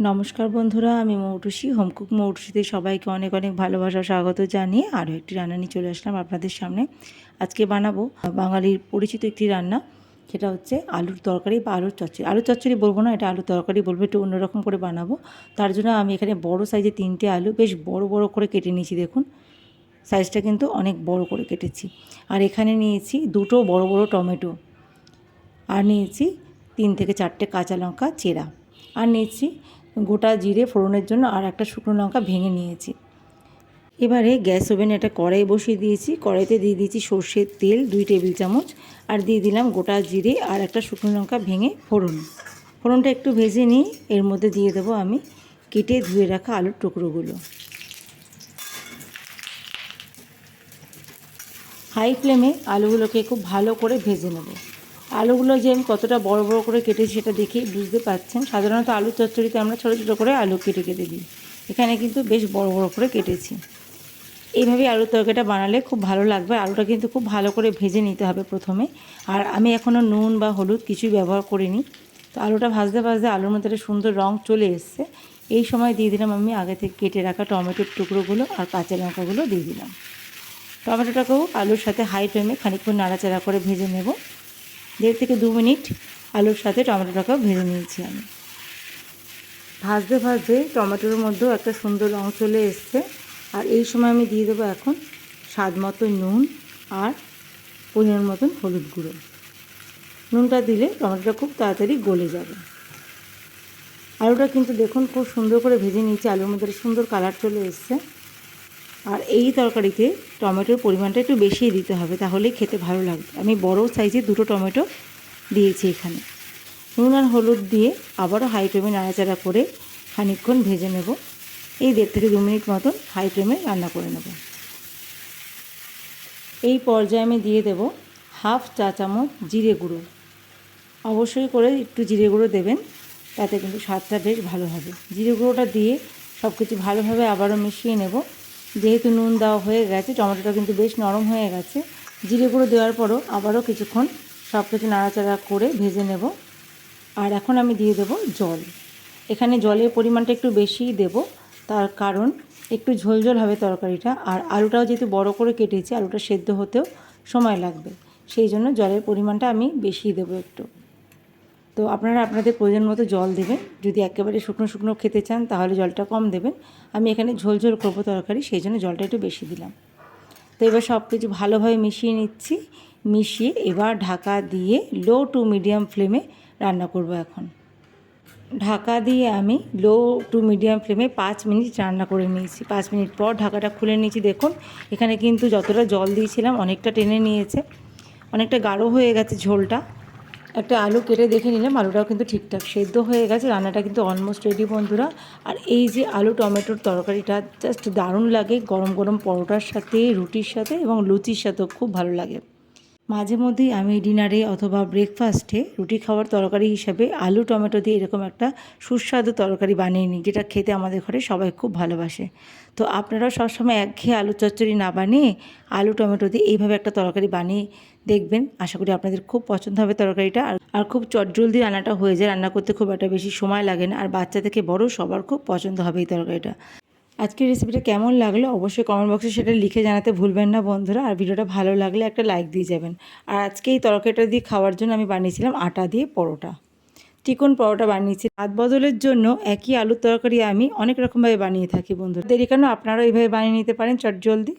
নমস্কার বন্ধুরা, আমি মৌটুসি হোমকুক মৌটুসিতে সবাইকে অনেক অনেক ভালোবাসা স্বাগত জানিয়ে আরও একটি রান্না নিয়ে চলে আসলাম আপনাদের সামনে। আজকে বানাবো বাঙালির পরিচিত একটি রান্না, সেটা হচ্ছে আলুর তরকারি বা আলুর চচ্চড়ি। আলুর চচ্চড়ি বলবো না, এটা আলুর তরকারি বলবো, একটু অন্যরকম করে বানাবো। তার জন্য আমি এখানে বড় সাইজে 3টে আলু বেশ বড় বড় করে কেটে নিয়েছি। দেখুন সাইজটা কিন্তু অনেক বড় করে কেটেছি। আর এখানে নিয়েছি 2টো বড় বড় টমেটো, আর নিয়েছি 3 থেকে 4টে কাঁচা লঙ্কা চেরা, আর নিয়েছি গোটা জিরে ফোড়নের জন্য আর একটা শুকনো লঙ্কা ভেঙে নিয়েছি। এবারে গ্যাস ওভেনে একটা কড়াই বসিয়ে দিয়েছি। কড়াইতে দিয়ে দিয়েছি সর্ষের তেল 2 টেবিল চামচ, আর দিয়ে দিলাম গোটা জিরে আর একটা শুকনো লঙ্কা ভেঙে ফোড়নটা একটু ভেজে নিয়ে এর মধ্যে দিয়ে দেবো আমি কেটে ধুয়ে রাখা আলুর টুকরোগুলো। হাই ফ্লেমে আলুগুলোকে খুব ভালো করে ভেজে নেব। আলুগুলো যে আমি কতটা বড় বড় করে কেটেছি সেটা দেখেই বুঝতে পারছেন। সাধারণত আলু চচ্চড়িতে আমরা ছোটো ছোটো করে আলু কেটে দিই, এখানে কিন্তু বেশ বড় বড় করে কেটেছি। এইভাবে আলুর তরকারিটা বানালে খুব ভালো লাগবে। আলুটা কিন্তু খুব ভালো করে ভেজে নিতে হবে প্রথমে। আর আমি এখনও নুন বা হলুদ কিছুই ব্যবহার করিনি। তো আলুটা ভাজতে ভাজতে আলুর মধ্যে একটা সুন্দর রঙ চলে এসছে। এই সময় দিয়ে দিলাম আমি আগে থেকে কেটে রাখা টমেটোর টুকরোগুলো আর কাঁচা লঙ্কাগুলো দিয়ে দিলাম। টমেটোটাকেও আলুর সাথে হাই ফ্লেমে খানিকক্ষণ নাড়াচাড়া করে ভেজে নেব। 1.5 থেকে 2 মিনিট আলুর সাথে টমেটোটাকেও ভেজে নিয়েছি আমি। ভাজতে ভাজতে টমেটোর মধ্যেও একটা সুন্দর রঙ চলে এসছে। আর এই সময় আমি দিয়ে দেবো এখন স্বাদ মতো নুন আর পরিমাণ মতন হলুদ গুঁড়ো। নুনটা দিলে টমেটোটা খুব তাড়াতাড়ি গলে যাবে। আলুটা কিন্তু দেখুন খুব সুন্দর করে ভেজে নিয়েছি, আলুর মধ্যে সুন্দর কালার চলে এসছে। আর এই তরকারিতে টমেটোর পরিমাণটা একটু বেশিই দিতে হবে, তাহলেই খেতে ভালো লাগবে। আমি বড় সাইজে 2টো টমেটো দিয়েছি এখানে। নুন আর হলুদ দিয়ে আবারও হাই ফ্লেমে নাড়াচাড়া করে খানিকক্ষণ ভেজে নেব। এই 1.5 থেকে 2 মিনিট মতন হাই ফ্লেমে রান্না করে নেব। এই পর্যায়ে আমি দিয়ে দেব হাফ চা চামচ জিরে গুঁড়ো। অবশ্যই করে একটু জিরে গুঁড়ো দেবেন, তাতে কিন্তু স্বাদটা বেশ ভালো হবে। জিরে গুঁড়োটা দিয়ে সব কিছু ভালোভাবে আবারও মিশিয়ে নেব। যেহেতু নুন দেওয়া হয়ে গেছে, টমেটোটা কিন্তু বেশ নরম হয়ে গেছে। জিরে গুঁড়ো দেওয়ার পরও আবারও কিছুক্ষণ সব কিছু নাড়াচাড়া করে ভেজে নেব। আর এখন আমি দিয়ে দেব জল। এখানে জলের পরিমাণটা একটু বেশিই দেব, তার কারণ একটু ঝোলঝোল হবে তরকারিটা। আর আলুটাও যেহেতু বড় করে কেটেছি, আলুটা সেদ্ধ হতেও সময় লাগবে, সেই জন্য জলের পরিমাণটা আমি বেশিই দেবো একটু। তো আপনারা আপনাদের প্রয়োজন মতো জল দেবেন। যদি একেবারে শুকনো শুকনো খেতে চান তাহলে জলটা কম দেবেন। আমি এখানে ঝোলঝোল করবো তরকারি, সেই জন্য জলটা একটু বেশি দিলাম। তো এবার সব কিছু ভালোভাবে মিশিয়ে নিচ্ছি। মিশিয়ে এবার ঢাকা দিয়ে লো টু মিডিয়াম ফ্লেমে রান্না করব। এখন ঢাকা দিয়ে আমি লো টু মিডিয়াম ফ্লেমে 5 মিনিট রান্না করে নিয়েছি। 5 মিনিট পর ঢাকাটা খুলে নিয়েছি। দেখুন এখানে কিন্তু যতটা জল দিয়েছিলাম অনেকটা টেনে নিয়েছে, অনেকটা গাঢ় হয়ে গেছে ঝোলটা। একটা আলু কেটে দেখে নিলাম, আলুটাও কিন্তু ঠিকঠাক সেদ্ধ হয়ে গেছে। রান্নাটা কিন্তু অলমোস্ট রেডি বন্ধুরা। আর এই যে আলু টমেটোর তরকারিটা জাস্ট দারুণ লাগে গরম গরম পরোটার সাথে, রুটির সাথে এবং লুচির সাথেও খুব ভালো লাগে। মাঝে মধ্যেই আমি ডিনারে অথবা ব্রেকফাস্টে রুটি খাওয়ার তরকারি হিসাবে আলু টমেটো দিয়ে এরকম একটা সুস্বাদু তরকারি বানিয়ে নিই, যেটা খেতে আমাদের ঘরে সবাই খুব ভালোবাসে। তো আপনারাও সবসময় একঘেয়ে আলু চচ্চড়ি না বানিয়ে আলু টমেটো দিয়ে এইভাবে একটা তরকারি বানিয়ে দেখবেন। আশা করি আপনাদের খুব পছন্দ হবে তরকারিটা। আর খুব চটজলদি রান্নাটা হয়ে যায়, রান্না করতে খুব একটা বেশি সময় লাগে না। আর বাচ্চা থেকে বড় সবার খুব পছন্দ হবে এই তরকারিটা। আজকের রেসিপিটা কেমন লাগলো অবশ্যই কমেন্ট বক্সে সেটা লিখে জানাতে ভুলবেন না বন্ধুরা। আর ভিডিওটা ভালো লাগলে একটা লাইক দিয়ে যাবেন। আর আজকে এই তরকারিটা দিয়ে খাওয়ার জন্য আমি বানিয়েছিলাম আটা দিয়ে পরোটা, চিকন পরোটা বানিয়েছি। স্বাদ বদলের জন্য একই আলুর তরকারি আমি অনেক রকমভাবে বানিয়ে থাকি বন্ধুরা। দেরি কেন, আপনারাও এইভাবে বানিয়ে নিতে পারেন চটজলদি।